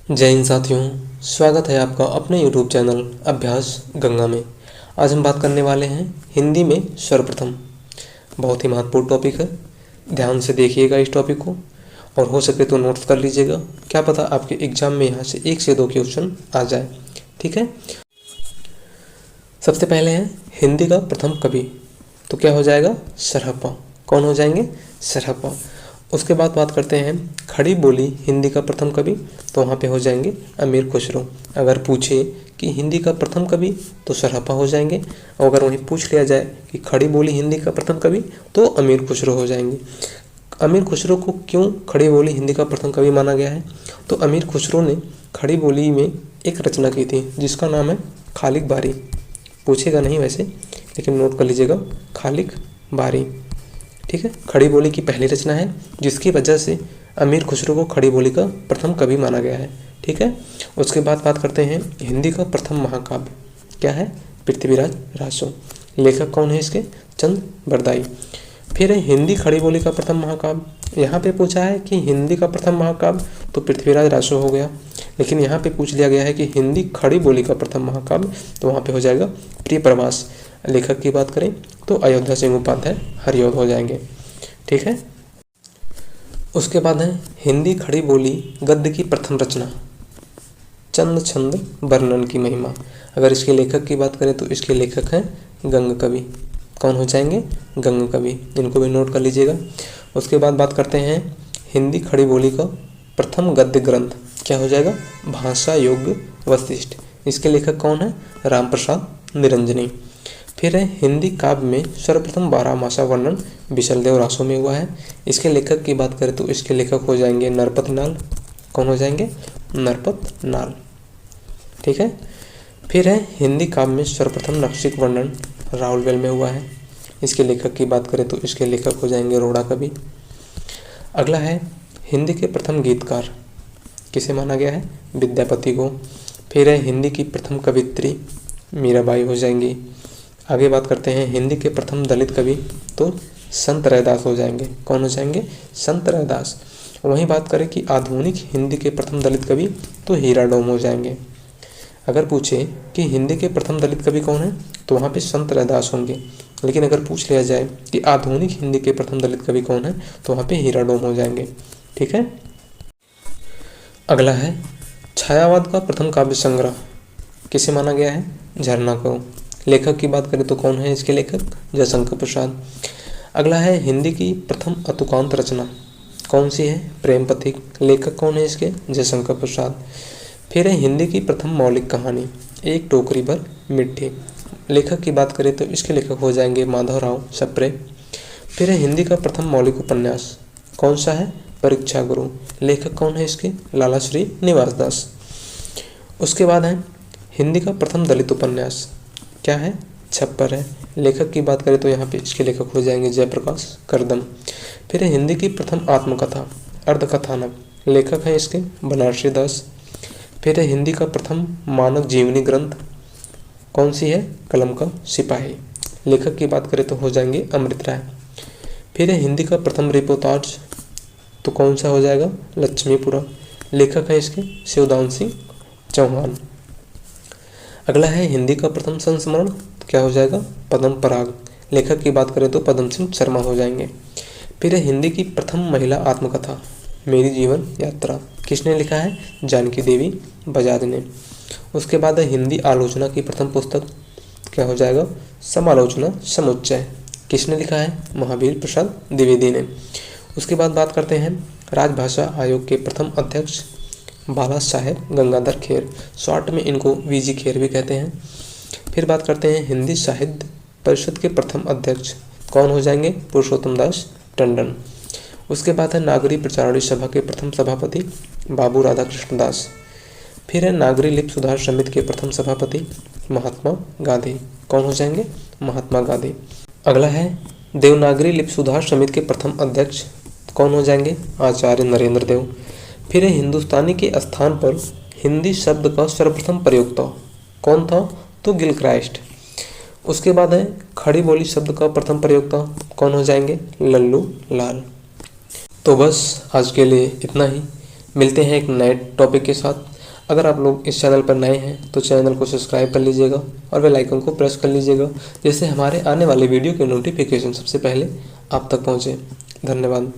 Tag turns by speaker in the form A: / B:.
A: जय हिंद साथियों, स्वागत है आपका अपने YouTube चैनल अभ्यास गंगा में। आज हम बात करने वाले हैं हिंदी में सर्वप्रथम। बहुत ही महत्वपूर्ण टॉपिक है, ध्यान से देखिएगा इस टॉपिक को और हो सके तो नोट्स कर लीजिएगा। क्या पता आपके एग्जाम में यहाँ से 1 से 2 क्वेश्चन आ जाए। ठीक है, सबसे पहले है हिंदी का प्रथम कवि, तो क्या हो जाएगा? सरहप्पा। कौन हो जाएंगे? सरहप्पा। उसके बाद बात करते हैं खड़ी बोली हिंदी का प्रथम कवि, तो वहाँ पे हो जाएंगे अमीर खुसरो। अगर पूछे कि हिंदी का प्रथम कवि तो सरहप्पा हो जाएंगे, और अगर वहीं पूछ लिया जाए कि खड़ी बोली हिंदी का प्रथम कवि तो अमीर खुसरो हो जाएंगे। अमीर खुसरो को क्यों खड़ी बोली हिंदी का प्रथम कवि माना गया है? तो अमीर खुसरो ने खड़ी बोली में एक रचना की थी जिसका नाम है खालिक बारी। पूछेगा नहीं वैसे, लेकिन नोट कर लीजिएगा, खालिक बारी। ठीक है, खड़ी बोली की पहली रचना है जिसकी वजह से अमीर खुसरो को खड़ी बोली का प्रथम कवि माना गया है। ठीक है, उसके बाद बात करते हैं हिंदी का प्रथम महाकाव्य क्या है? पृथ्वीराज रासो। लेखक कौन है इसके? चंद बरदाई। फिर है हिंदी खड़ी बोली का प्रथम महाकाव्य। यहाँ पे पूछा है कि हिंदी का प्रथम महाकाव्य तो पृथ्वीराज रासो हो गया, लेकिन यहाँ पे पूछ लिया गया है कि हिंदी खड़ी बोली का प्रथम महाकाव्य, तो वहाँ पे हो जाएगा प्रिय प्रवास। लेखक की बात करें तो अयोध्या सिंह उपाध्याय हरिऔध हो जाएंगे। ठीक है, उसके बाद है हिंदी खड़ी बोली गद्य की प्रथम रचना चंद छंद वर्णन की महिमा। अगर इसके लेखक की बात करें तो इसके लेखक हैं गंग कवि। कौन हो जाएंगे? गंग कवि। इनको भी नोट कर लीजिएगा। उसके बाद बात करते हैं हिंदी खड़ी बोली का प्रथम गद्य ग्रंथ क्या हो जाएगा? भाषा योग्य वशिष्ठ। इसके लेखक कौन है? राम प्रसाद निरंजनी। फिर है हिंदी काव्य में सर्वप्रथम 12 मासा वर्णन बिशलदेव रासो में हुआ है। इसके लेखक की बात करें तो इसके लेखक हो जाएंगे नरपत नाल। कौन हो जाएंगे? नरपत नाल। ठीक है, फिर है हिंदी काव्य में सर्वप्रथम नक्शिक वर्णन राउलवेल में हुआ है। इसके लेखक की बात करें तो इसके लेखक हो जाएंगे रोड़ा कवि। अगला है हिंदी के प्रथम गीतकार किसे माना गया है? विद्यापति को। फिर है हिंदी की प्रथम कवित्री मीराबाई हो जाएंगी। आगे बात करते हैं हिंदी के प्रथम दलित कवि, तो संत रैदास हो जाएंगे। कौन हो जाएंगे? संत रैदास। वहीं बात करें कि आधुनिक हिंदी के प्रथम दलित कवि तो हीरा डोम हो जाएंगे। अगर पूछे कि हिंदी के प्रथम दलित कवि कौन है तो वहाँ पे संत रैदास होंगे, लेकिन अगर पूछ लिया जाए कि आधुनिक हिंदी के प्रथम दलित कवि कौन है तो वहाँ पे हीरा डोम हो जाएंगे। ठीक है, अगला है छायावाद का प्रथम काव्य संग्रह किसे माना गया है? झरना को। लेखक की बात करें तो कौन है इसके लेखक? जयशंकर प्रसाद। अगला है हिंदी की प्रथम अतुकांत रचना कौन सी है? प्रेम पथिक। लेखक कौन है इसके? जयशंकर प्रसाद। फिर है हिंदी की प्रथम मौलिक कहानी एक टोकरी भर मिट्टी। लेखक की बात करें तो इसके लेखक हो जाएंगे माधवराव सप्रे। फिर है हिंदी का प्रथम मौलिक उपन्यास कौन सा है? परीक्षा गुरु। लेखक कौन है इसके? लाला श्री निवास दास। उसके बाद है हिंदी का प्रथम दलित उपन्यास क्या है? छप्पर है। लेखक की बात करें तो यहाँ पे इसके लेखक हो जाएंगे जयप्रकाश करदम। फिर है हिंदी की प्रथम आत्मकथा अर्धकथानक। लेखक है इसके बनारसी दास। फिर है हिंदी का प्रथम मानव जीवनी ग्रंथ कौन सी है? कलम का सिपाही। लेखक की बात करें तो हो जाएंगे अमृत राय। फिर है हिंदी का प्रथम रिपोर्टाज तो कौन सा हो जाएगा? लक्ष्मीपुरा। लेखक है इसके शिवदान सिंह चौहान। अगला है हिंदी का प्रथम संस्मरण तो क्या हो जाएगा? पद्म पराग। लेखक की बात करें तो पद्म सिंह शर्मा हो जाएंगे। फिर है हिंदी की प्रथम महिला आत्मकथा मेरी जीवन यात्रा किसने लिखा है? जानकी देवी बजाज ने। उसके बाद है हिंदी आलोचना की प्रथम पुस्तक क्या हो जाएगा? समालोचना समुच्चय। किसने लिखा है? महावीर प्रसाद द्विवेदी ने। उसके बाद बात करते हैं राजभाषा आयोग के प्रथम अध्यक्ष बाला साहेब गंगाधर खेर, शॉर्ट में इनको वीजी खेर भी कहते हैं। फिर बात करते हैं हिंदी साहित्य परिषद के प्रथम अध्यक्ष कौन हो जाएंगे? पुरुषोत्तम दास टंडन। उसके बाद है नागरी प्रचारणी सभा के प्रथम सभापति बाबू राधाकृष्ण दास। फिर है नागरी लिपि सुधार समिति के प्रथम सभापति महात्मा गांधी। कौन हो जाएंगे? महात्मा गांधी। अगला है देवनागरी लिपि सुधार समिति के प्रथम अध्यक्ष कौन हो जाएंगे? आचार्य नरेंद्र देव। फिर है हिंदुस्तानी के स्थान पर हिंदी शब्द का सर्वप्रथम प्रयोक्ता कौन था? तो गिलक्राइस्ट। उसके बाद है खड़ी बोली शब्द का प्रथम प्रयोक्ता कौन हो जाएंगे? लल्लू लाल। तो बस आज के लिए इतना ही, मिलते हैं एक नए टॉपिक के साथ। अगर आप लोग इस चैनल पर नए हैं तो चैनल को सब्सक्राइब कर लीजिएगा और बेल आइकन को प्रेस कर लीजिएगा, जिससे हमारे आने वाले वीडियो के नोटिफिकेशन सबसे पहले आप तक पहुँचे। धन्यवाद।